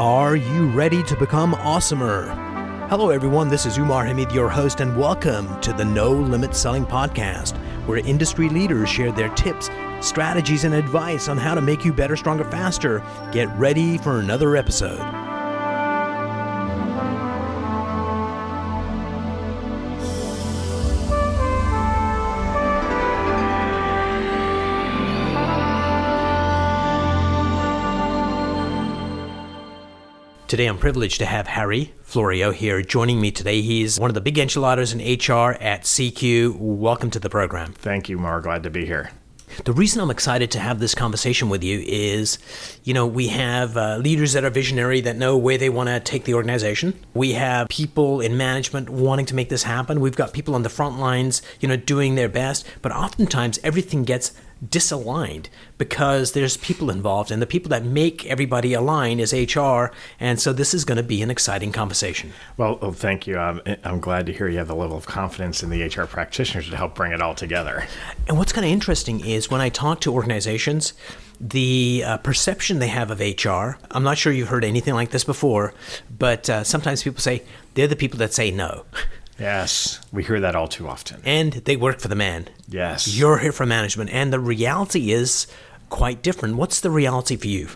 Are you ready to become awesomer? Hello everyone, this is Umar Hamid, your host, and welcome to the No Limit Selling Podcast, where industry leaders share their tips, strategies, and advice on how to make you better, stronger, faster. Get ready for another episode. Today I'm privileged to have Florio here joining me today. He's one of the big enchiladas in HR at SECU. Welcome to the program. Thank you, Mar. Glad to be here. The reason I'm excited to have this conversation with you is, we have leaders that are visionary that know where they want to take the organization. We have people in management wanting to make this happen. We've got people on the front lines, doing their best. But oftentimes everything gets disaligned because there's people involved, and the people that make everybody align is HR. And so this is going to be an exciting conversation. Well, thank you. I'm glad to hear you have the level of confidence in the HR practitioners to help bring it all together. And what's kind of interesting is when I talk to organizations, the perception they have of HR, I'm not sure you've heard anything like this before, but sometimes people say they're the people that say no. Yes, we hear that all too often. And they work for the man. Yes. You're here for management. And the reality is quite different. What's the reality for you?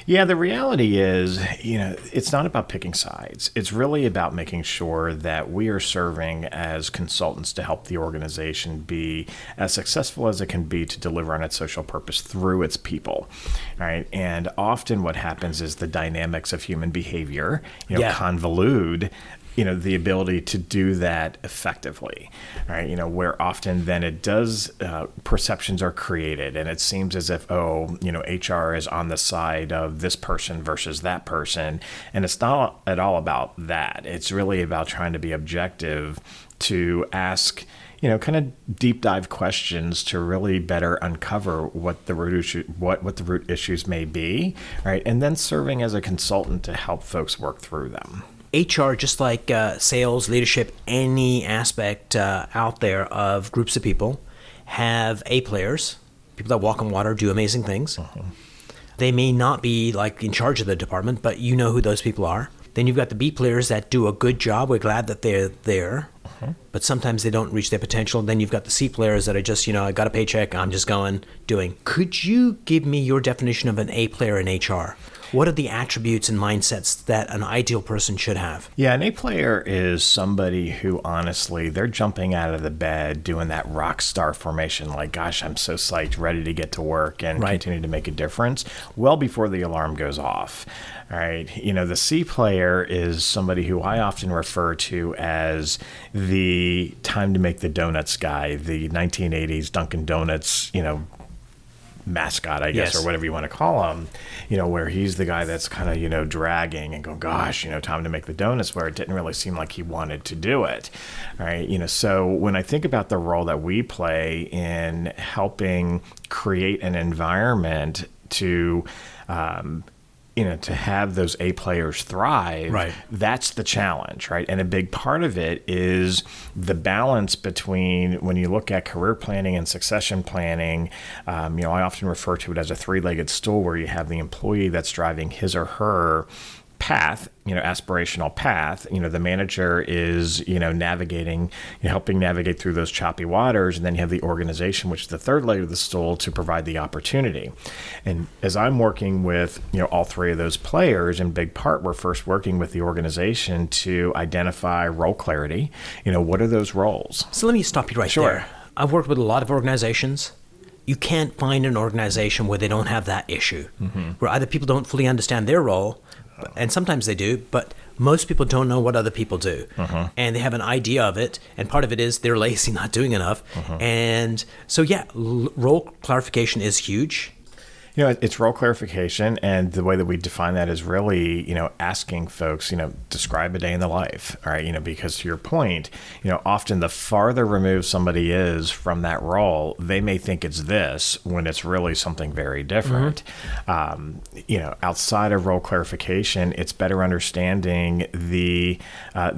Yeah, the reality is, it's not about picking sides. It's really about making sure that we are serving as consultants to help the organization be as successful as it can be to deliver on its social purpose through its people, right? And often what happens is the dynamics of human behavior, convolute the ability to do that effectively, right? Where often then it does, perceptions are created, and it seems as if, HR is on the side of this person versus that person. And it's not at all about that. It's really about trying to be objective, to ask, kind of deep dive questions to really better uncover what the root issue, what the root issues may be, right? And then serving as a consultant to help folks work through them. HR, just like sales, leadership, any aspect out there of groups of people, have A players, people that walk on water, do amazing things. Uh-huh. They may not be like in charge of the department, but you know who those people are. Then you've got the B players that do a good job. We're glad that they're there, but sometimes they don't reach their potential. Then you've got the C players that are just, I got a paycheck, I'm just doing. Could you give me your definition of an A player in HR? What are the attributes and mindsets that an ideal person should have? Yeah, an A player is somebody who honestly, they're jumping out of the bed doing that rock star formation, like, gosh, I'm so psyched, ready to get to work and continue to make a difference well before the alarm goes off. All right. The C player is somebody who I often refer to as the time to make the donuts guy, the 1980s Dunkin' Donuts, mascot, I guess, or whatever you want to call him, where he's the guy that's kind of, dragging and going, gosh, time to make the donuts, where it didn't really seem like he wanted to do it. Right. So when I think about the role that we play in helping create an environment to, to have those A players thrive, right, that's the challenge, right? And a big part of it is the balance between, when you look at career planning and succession planning, I often refer to it as a three-legged stool, where you have the employee that's driving his or her path, aspirational path. The manager is, navigating, helping navigate through those choppy waters. And then you have the organization, which is the third leg of the stool, to provide the opportunity. And as I'm working with, all three of those players, in big part, we're first working with the organization to identify role clarity. What are those roles? So let me stop you right there. I've worked with a lot of organizations. You can't find an organization where they don't have that issue, where either people don't fully understand their role, and sometimes they do, but most people don't know what other people do. And they have an idea of it, and part of it is they're lazy, not doing enough. And so, role clarification is huge. It's role clarification, and the way that we define that is really, asking folks, describe a day in the life, all right? Because to your point, often the farther removed somebody is from that role, they may think it's this when it's really something very different. Outside of role clarification, it's better understanding the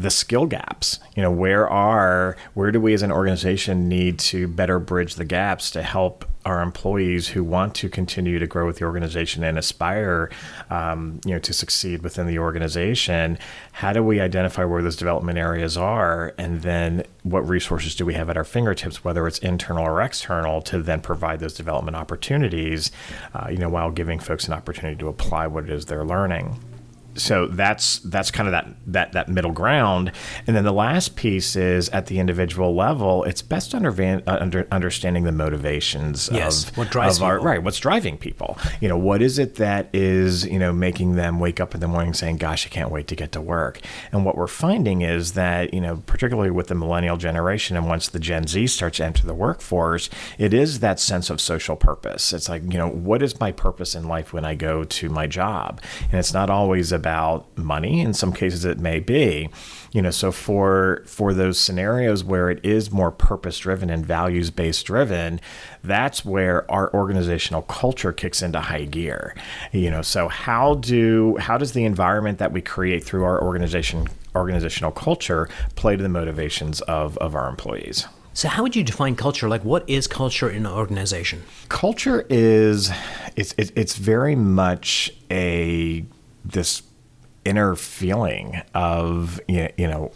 skill gaps. Where do we as an organization need to better bridge the gaps to help our employees who want to continue to grow with the organization and aspire, to succeed within the organization, how do we identify where those development areas are? And then what resources do we have at our fingertips, whether it's internal or external, to then provide those development opportunities, while giving folks an opportunity to apply what it is they're learning. So that's kind of that middle ground. And then the last piece is at the individual level, it's best understanding the motivations of what's driving people. What is it that is, making them wake up in the morning saying, gosh, I can't wait to get to work. And what we're finding is that, particularly with the millennial generation and once the Gen Z starts to enter the workforce, it is that sense of social purpose. It's like, what is my purpose in life when I go to my job? And it's not always about money. In some cases it may be, so for those scenarios where it is more purpose driven and values based driven, that's where our organizational culture kicks into high gear. So how does the environment that we create through our organizational culture play to the motivations of our employees? So how would you define culture? Like, what is culture in an organization? Culture is, it's very much this inner feeling of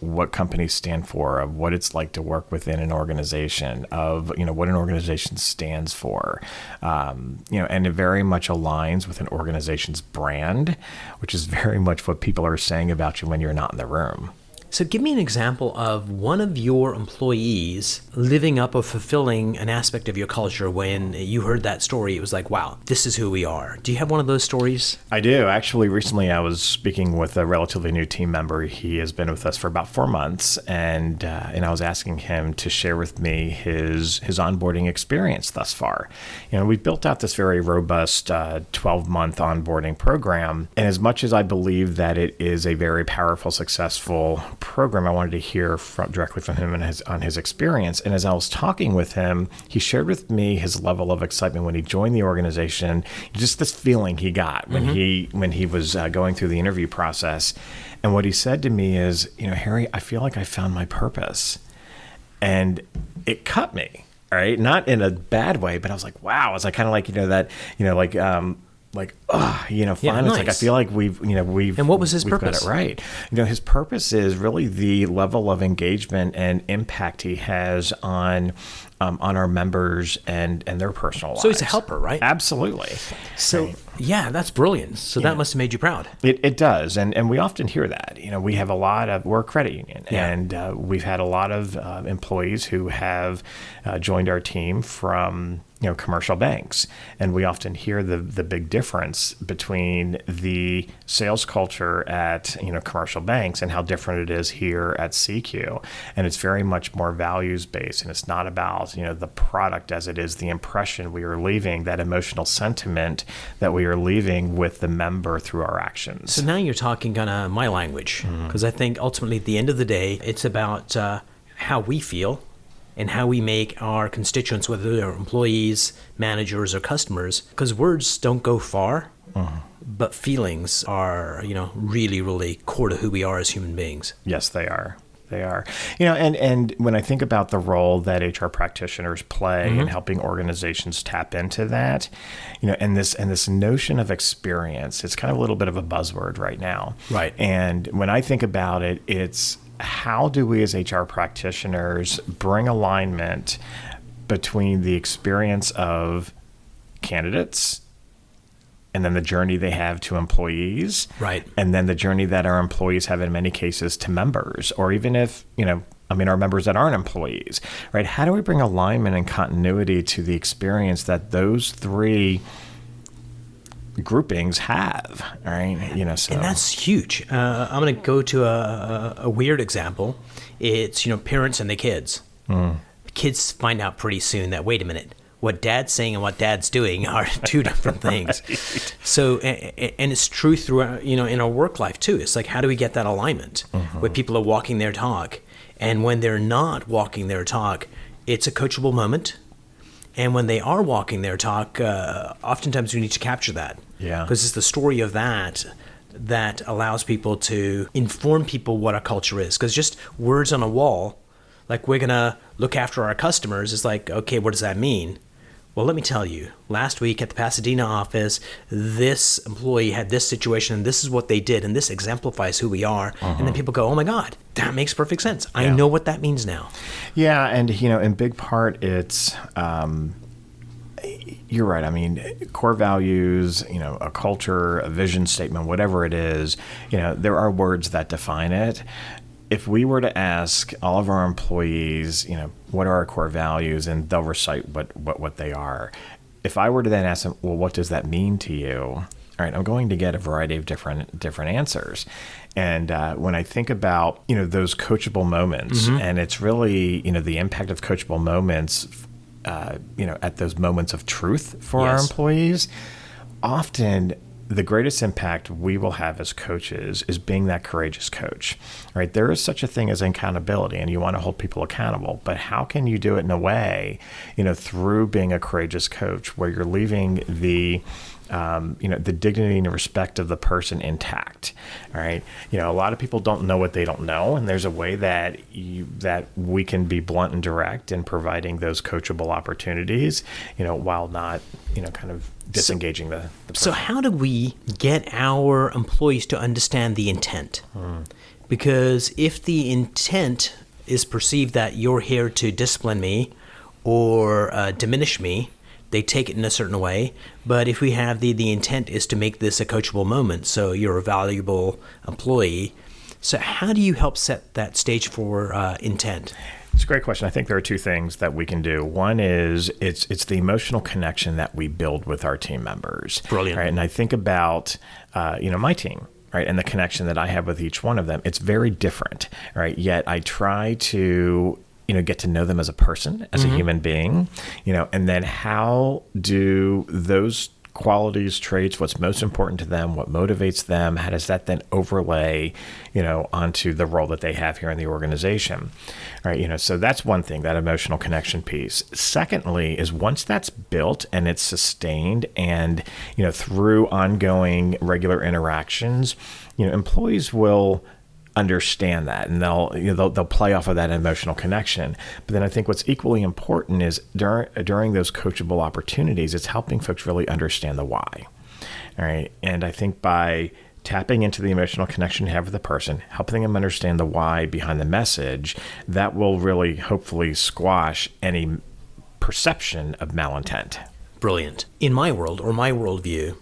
what companies stand for, of what it's like to work within an organization, of what an organization stands for, and it very much aligns with an organization's brand, which is very much what people are saying about you when you're not in the room. So give me an example of one of your employees living up or fulfilling an aspect of your culture. When you heard that story, it was like, wow, this is who we are. Do you have one of those stories? I do. Actually, recently I was speaking with a relatively new team member. He has been with us for about 4 months, and I was asking him to share with me his onboarding experience thus far. We built out this very robust 12-month onboarding program, and as much as I believe that it is a very powerful, successful program, I wanted to hear directly from him on his experience. And as I was talking with him, he shared with me his level of excitement when he joined the organization, just this feeling he got when he was going through the interview process. And what he said to me is, Harry, I feel like I found my purpose. And it cut me, right? Not in a bad way, but I was like, wow. I was like, kind of like, finally, nice. It's like, I feel like we've. And what was his purpose? Got it right. His purpose is really the level of engagement and impact he has on our members and their personal lives. So he's a helper, right? Absolutely. So yeah, that's brilliant. So that must have made you proud. It does, and we often hear that. We have we're a credit union, and we've had a lot of employees who have joined our team from commercial banks, and we often hear the big difference between the sales culture at commercial banks and how different it is here at SECU. And it's very much more values based, and it's not about the product as it is the impression we are leaving, that emotional sentiment that we are leaving with the member through our actions. So now you're talking kind of my language, because I think ultimately at the end of the day, it's about how we feel and how we make our constituents, whether they're employees, managers, or customers, because words don't go far, but feelings are, really, really core to who we are as human beings. Yes, they are. They are. And when I think about the role that HR practitioners play in helping organizations tap into that, and this notion of experience, it's kind of a little bit of a buzzword right now. Right. And when I think about it, it's how do we as HR practitioners bring alignment between the experience of candidates and then the journey they have to employees, right, and then the journey that our employees have in many cases to members, or even if, our members that aren't employees, right? How do we bring alignment and continuity to the experience that those three groupings have, right? So. And that's huge. I'm going to go to a weird example. It's, parents and the kids. The kids find out pretty soon that, wait a minute, what dad's saying and what dad's doing are two different things. Right. So, and it's true through, in our work life too. It's like, how do we get that alignment where people are walking their talk? And when they're not walking their talk, it's a coachable moment. And when they are walking their talk, oftentimes we need to capture that. Yeah. Because it's the story of that allows people to inform people what our culture is. Because just words on a wall, like we're going to look after our customers, is like, okay, what does that mean? well, let me tell you, last week at the Pasadena office, this employee had this situation, and this is what they did, and this exemplifies who we are. And then people go, oh my God, that makes perfect sense. I know what that means now. Yeah, and in big part, it's you're right. I mean, core values, a culture, a vision statement, whatever it is, there are words that define it. If we were to ask all of our employees, what are our core values, and they'll recite what they are. If I were to then ask them, well, what does that mean to you? All right, I'm going to get a variety of different answers. And when I think about, those coachable moments, and it's really, the impact of coachable moments, at those moments of truth for our employees, often the greatest impact we will have as coaches is being that courageous coach, right? There is such a thing as accountability, and you want to hold people accountable, but how can you do it in a way, through being a courageous coach where you're leaving the dignity and respect of the person intact, all right? A lot of people don't know what they don't know, and there's a way that we can be blunt and direct in providing those coachable opportunities, while not, kind of disengaging the person. So how do we get our employees to understand the intent? Because if the intent is perceived that you're here to discipline me or diminish me, they take it in a certain way. But if we have the intent is to make this a coachable moment, so you're a valuable employee. So how do you help set that stage for intent? It's a great question. I think there are two things that we can do. One is it's the emotional connection that we build with our team members. Brilliant. Right? And I think about, my team, right? And the connection that I have with each one of them. It's very different, right? Yet I try to get to know them as a person, as a human being, and then how do those qualities, traits, what's most important to them, what motivates them, how does that then overlay, onto the role that they have here in the organization, right? So that's one thing, that emotional connection piece. Secondly is once that's built and it's sustained and, through ongoing regular interactions, employees will understand that, and they'll play off of that emotional connection. But then I think what's equally important is during those coachable opportunities, it's helping folks really understand the why. All right, and I think by tapping into the emotional connection you have with the person, helping them understand the why behind the message, that will really hopefully squash any perception of malintent. Brilliant. In my world, or my worldview,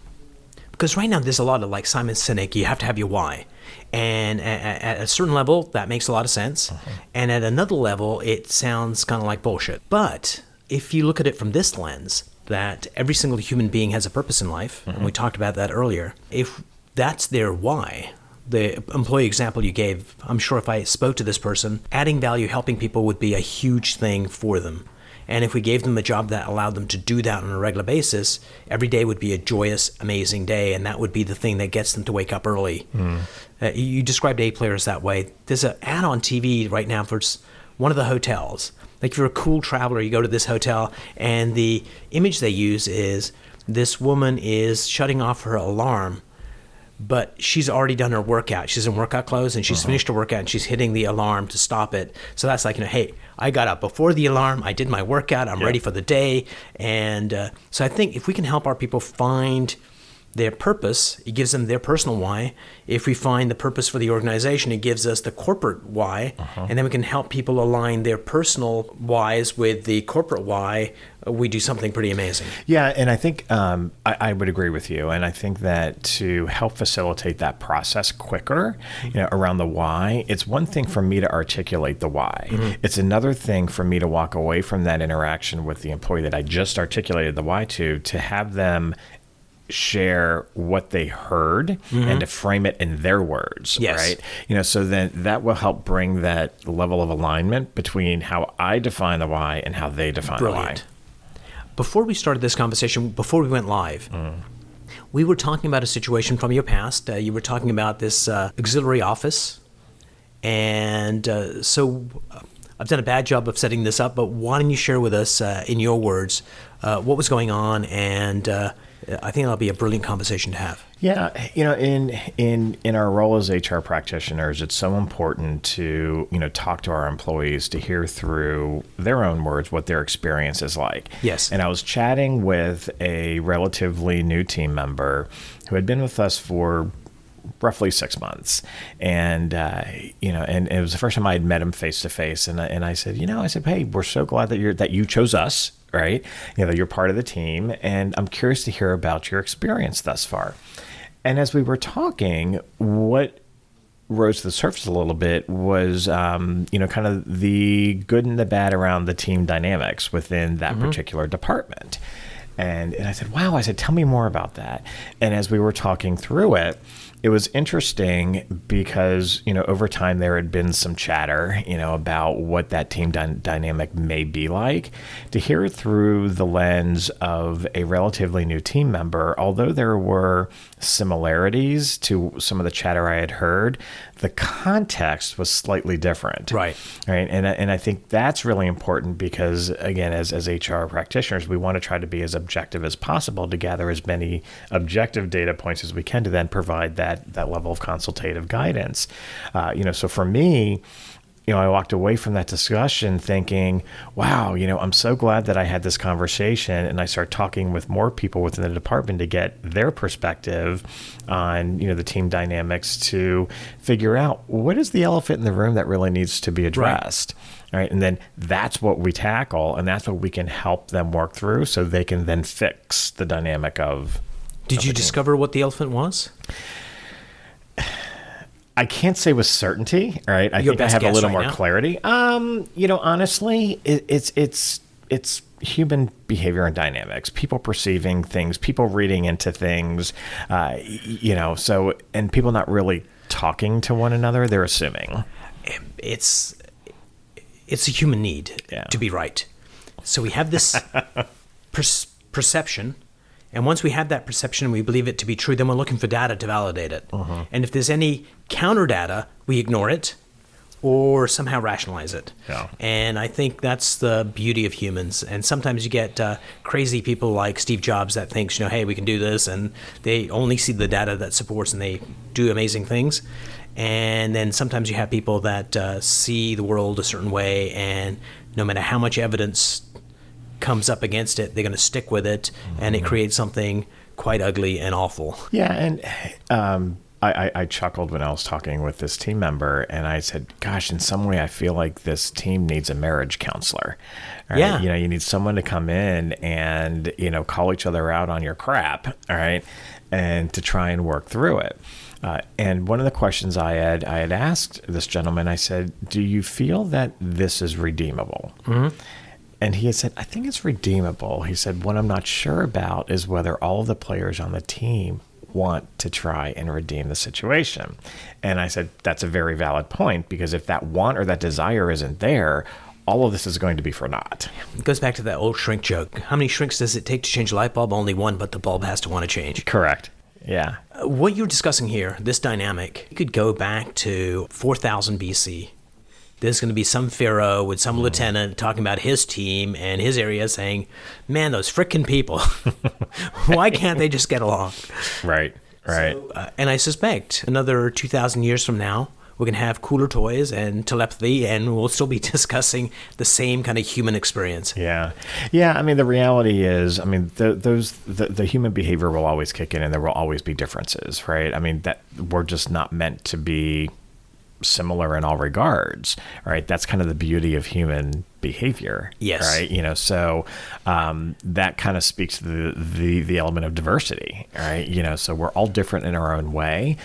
because right now there's a lot of like Simon Sinek, you have to have your why. And at a certain level, that makes a lot of sense. And at another level, it sounds kind of like bullshit. But if you look at it from this lens, that every single human being has a purpose in life, and we talked about that earlier, if that's their why, the employee example you gave, I'm sure if I spoke to this person, adding value, helping people would be a huge thing for them. And if we gave them a job that allowed them to do that on a regular basis, every day would be a joyous, amazing day, and that would be the thing that gets them to wake up early. You described A players that way. There's an ad on TV right now for one of the hotels. Like if you're a cool traveler, you go to this hotel, and the image they use is this woman is shutting off her alarm, but she's already done her workout. She's in workout clothes, and she's finished her workout, and she's hitting the alarm to stop it. So that's like, hey, I got up before the alarm. I did my workout. I'm ready for the day. And so I think if we can help our people find their purpose, it gives them their personal why. If we find the purpose for the organization, it gives us the corporate why. And then we can help people align their personal whys with the corporate why. We do something pretty amazing. Yeah, and I think I would agree with you. And I think that to help facilitate that process quicker, around the why, it's one thing for me to articulate the why. It's another thing for me to walk away from that interaction with the employee that I just articulated the why to have them share what they heard and to frame it in their words, right? So then that will help bring that level of alignment between how I define the why and how they define the why. Before we started this conversation, before we went live, we were talking about a situation from your past. You were talking about this auxiliary office. And so I've done a bad job of setting this up, but why don't you share with us, in your words, what was going on? And I think that'll be a brilliant conversation to have. Yeah, in our role as HR practitioners, it's so important to, talk to our employees to hear through their own words what their experience is like. Yes. And I was chatting with a relatively new team member who had been with us for roughly 6 months. And, and it was the first time I had met him face to face. And I said, hey, we're so glad that you chose us, right? You're part of the team. And I'm curious to hear about your experience thus far. And as we were talking, what rose to the surface a little bit was, kind of the good and the bad around the team dynamics within that particular department. And I said, wow, tell me more about that. And as we were talking through it, it was interesting because, over time there had been some chatter, about what that team dynamic may be like. To hear it through the lens of a relatively new team member, although there were similarities to some of the chatter I had heard, the context was slightly different. Right. And I think that's really important because, again, as HR practitioners, we want to try to be as objective as possible to gather as many objective data points as we can to then provide that level of consultative guidance. So for me, I walked away from that discussion thinking, wow, I'm so glad that I had this conversation, and I started talking with more people within the department to get their perspective on, the team dynamics to figure out what is the elephant in the room that really needs to be addressed. Right. And then that's what we tackle, and that's what we can help them work through so they can then fix the dynamic of. Did you discover what the elephant was? I can't say with certainty, right? I think I have a little more clarity. Honestly, it's human behavior and dynamics, people perceiving things, people reading into things, and people not really talking to one another, they're assuming. It's a human need to be right. So we have this perception. And once we have that perception and we believe it to be true, then we're looking for data to validate it. And if there's any counter data, we ignore it or somehow rationalize it. Yeah. And I think that's the beauty of humans. And sometimes you get crazy people like Steve Jobs that thinks, hey, we can do this. And they only see the data that supports and they do amazing things. And then sometimes you have people that see the world a certain way, and no matter how much evidence comes up against it, they're going to stick with it, and it creates something quite ugly and awful. Yeah, and I chuckled when I was talking with this team member, and I said, gosh, in some way I feel like this team needs a marriage counselor. Right? Yeah. You need someone to come in and, call each other out on your crap, all right, and to try and work through it. And one of the questions I had asked this gentleman, I said, do you feel that this is redeemable? And he had said, I think it's redeemable. He said, what I'm not sure about is whether all of the players on the team want to try and redeem the situation. And I said, that's a very valid point, because if that want or that desire isn't there, all of this is going to be for naught. It goes back to that old shrink joke. How many shrinks does it take to change a light bulb? Only one, but the bulb has to want to change. Correct. Yeah. What you're discussing here, this dynamic, you could go back to 4000 BC. There's going to be some pharaoh with some lieutenant talking about his team and his area saying, man, those frickin' people, why can't they just get along? Right. So, and I suspect another 2,000 years from now, we're going to have cooler toys and telepathy, and we'll still be discussing the same kind of human experience. Yeah. Yeah. I mean, the reality is, the human behavior will always kick in, and there will always be differences, right? I mean, that we're just not meant to be similar in all regards, right? That's kind of the beauty of human behavior. Yes. Right. So that kind of speaks to the element of diversity, right? So we're all different in our own way.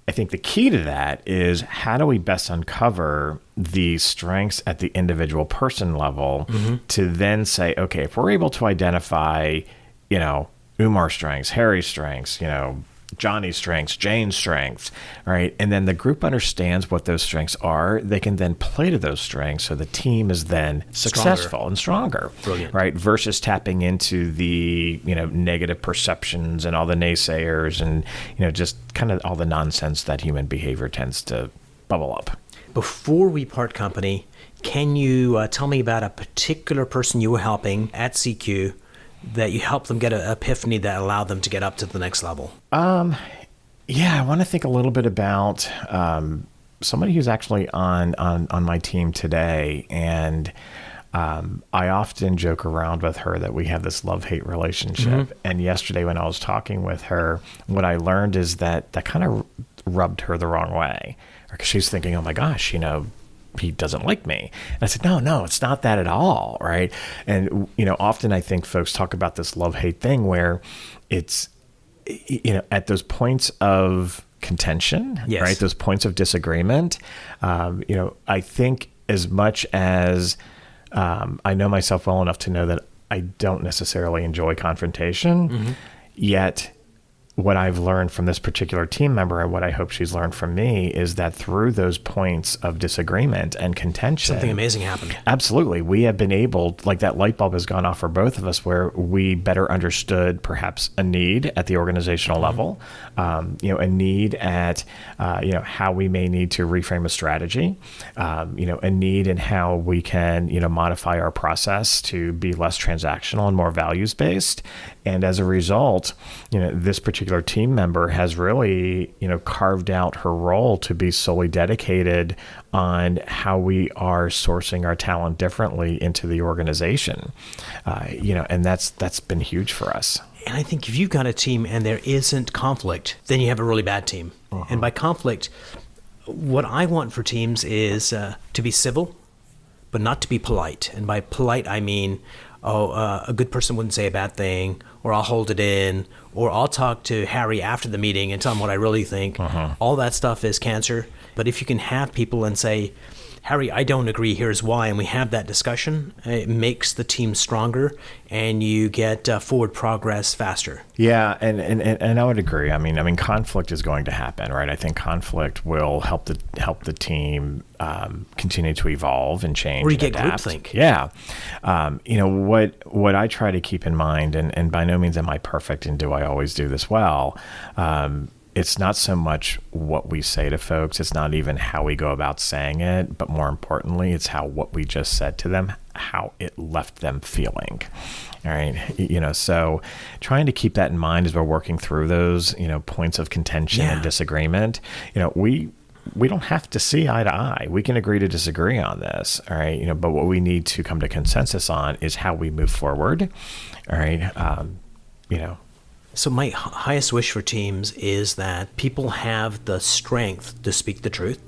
I think the key to that is, how do we best uncover the strengths at the individual person level to then say, okay, if we're able to identify, Umar's strengths, Harry's strengths, Johnny's strengths, Jane's strengths, right? And then the group understands what those strengths are. They can then play to those strengths, so the team is then successful and stronger. Brilliant. Right? Versus tapping into the, negative perceptions and all the naysayers and, just kind of all the nonsense that human behavior tends to bubble up. Before we part company, Can you tell me about a particular person you were helping at SECU that you helped them get an epiphany that allowed them to get up to the next level? Yeah, I want to think a little bit about somebody who's actually on my team today. And I often joke around with her that we have this love-hate relationship. And yesterday when I was talking with her, what I learned is that kind of rubbed her the wrong way. Because she's thinking, oh my gosh, he doesn't like me. And I said, no, it's not that at all, right? And, often I think folks talk about this love-hate thing where it's, at those points of contention, yes, right? Those points of disagreement, I think as much as I know myself well enough to know that I don't necessarily enjoy confrontation, yet what I've learned from this particular team member and what I hope she's learned from me is that through those points of disagreement and contention, something amazing happened. Absolutely. We have been able, like that light bulb has gone off for both of us where we better understood perhaps a need at the organizational level, a need at, how we may need to reframe a strategy, a need in how we can, modify our process to be less transactional and more values-based. And as a result, this particular team member has really, carved out her role to be solely dedicated on how we are sourcing our talent differently into the organization. And that's been huge for us. And I think if you've got a team and there isn't conflict, then you have a really bad team. And by conflict, what I want for teams is to be civil, but not to be polite. And by polite, I mean, a good person wouldn't say a bad thing, or I'll hold it in, or I'll talk to Harry after the meeting and tell him what I really think. All that stuff is cancer. But if you can have people and say, Harry, I don't agree, here's why, and we have that discussion, it makes the team stronger and you get forward progress faster. Yeah, and I would agree. I mean, conflict is going to happen, right? I think conflict will help the team continue to evolve and change. Or you get adapt. groupthink. Yeah. What I try to keep in mind, and by no means am I perfect, and do I always do this well, it's not so much what we say to folks. It's not even how we go about saying it, but more importantly, it's how what we just said to them, how it left them feeling. All right. So trying to keep that in mind as we're working through those, points of contention and disagreement, we don't have to see eye to eye. We can agree to disagree on this. All right. But what we need to come to consensus on is how we move forward. All right. So my highest wish for teams is that people have the strength to speak the truth.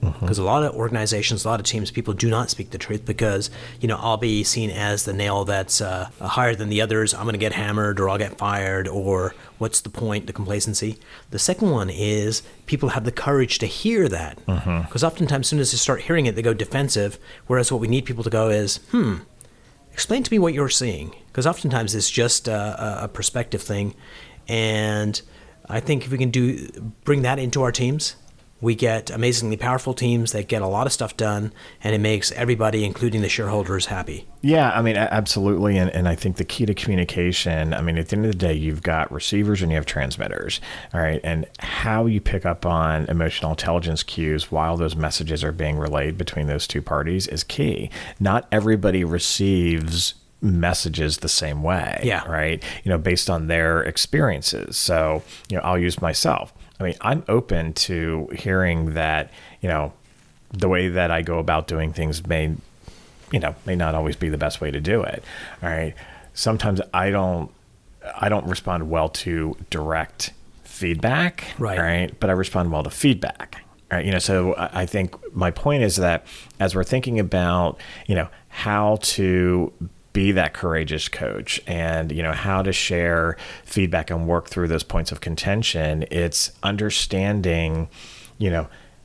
Because a lot of organizations, a lot of teams, people do not speak the truth because, I'll be seen as the nail that's higher than the others. I'm going to get hammered or I'll get fired, or what's the point, the complacency. The second one is people have the courage to hear that. Because oftentimes as soon as they start hearing it, they go defensive. Whereas what we need people to go is, explain to me what you're seeing. Because oftentimes it's just a perspective thing. And I think if we can bring that into our teams, we get amazingly powerful teams that get a lot of stuff done, and it makes everybody, including the shareholders, happy. Yeah, I mean, absolutely. And I think the key to communication, I mean, at the end of the day, you've got receivers and you have transmitters, all right? And how you pick up on emotional intelligence cues while those messages are being relayed between those two parties is key. Not everybody receives messages the same way, right? Based on their experiences. So, I'll use myself. I mean, I'm open to hearing that, the way that I go about doing things may not always be the best way to do it. All right. Sometimes I don't respond well to direct feedback. Right. But I respond well to feedback. All right. So I think my point is that as we're thinking about, how to be that courageous coach and, how to share feedback and work through those points of contention, it's understanding,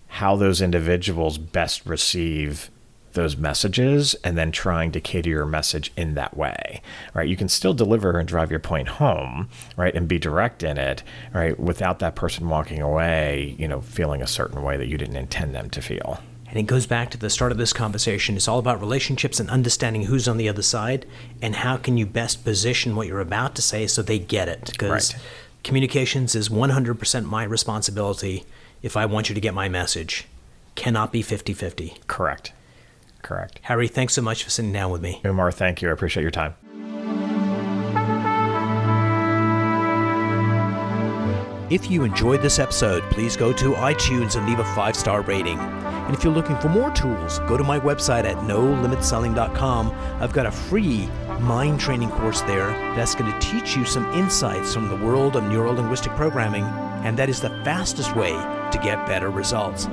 how those individuals best receive those messages and then trying to cater your message in that way, right? You can still deliver and drive your point home, right? And be direct in it, right? Without that person walking away, feeling a certain way that you didn't intend them to feel. And it goes back to the start of this conversation. It's all about relationships and understanding who's on the other side and how can you best position what you're about to say so they get it. Because communications is 100% my responsibility if I want you to get my message. Cannot be 50-50. Correct. Correct. Harry, thanks so much for sitting down with me. Umar, thank you. I appreciate your time. If you enjoyed this episode, please go to iTunes and leave a 5-star rating. And if you're looking for more tools, go to my website at nolimitselling.com. I've got a free mind training course there that's going to teach you some insights from the world of neuro-linguistic programming, and that is the fastest way to get better results.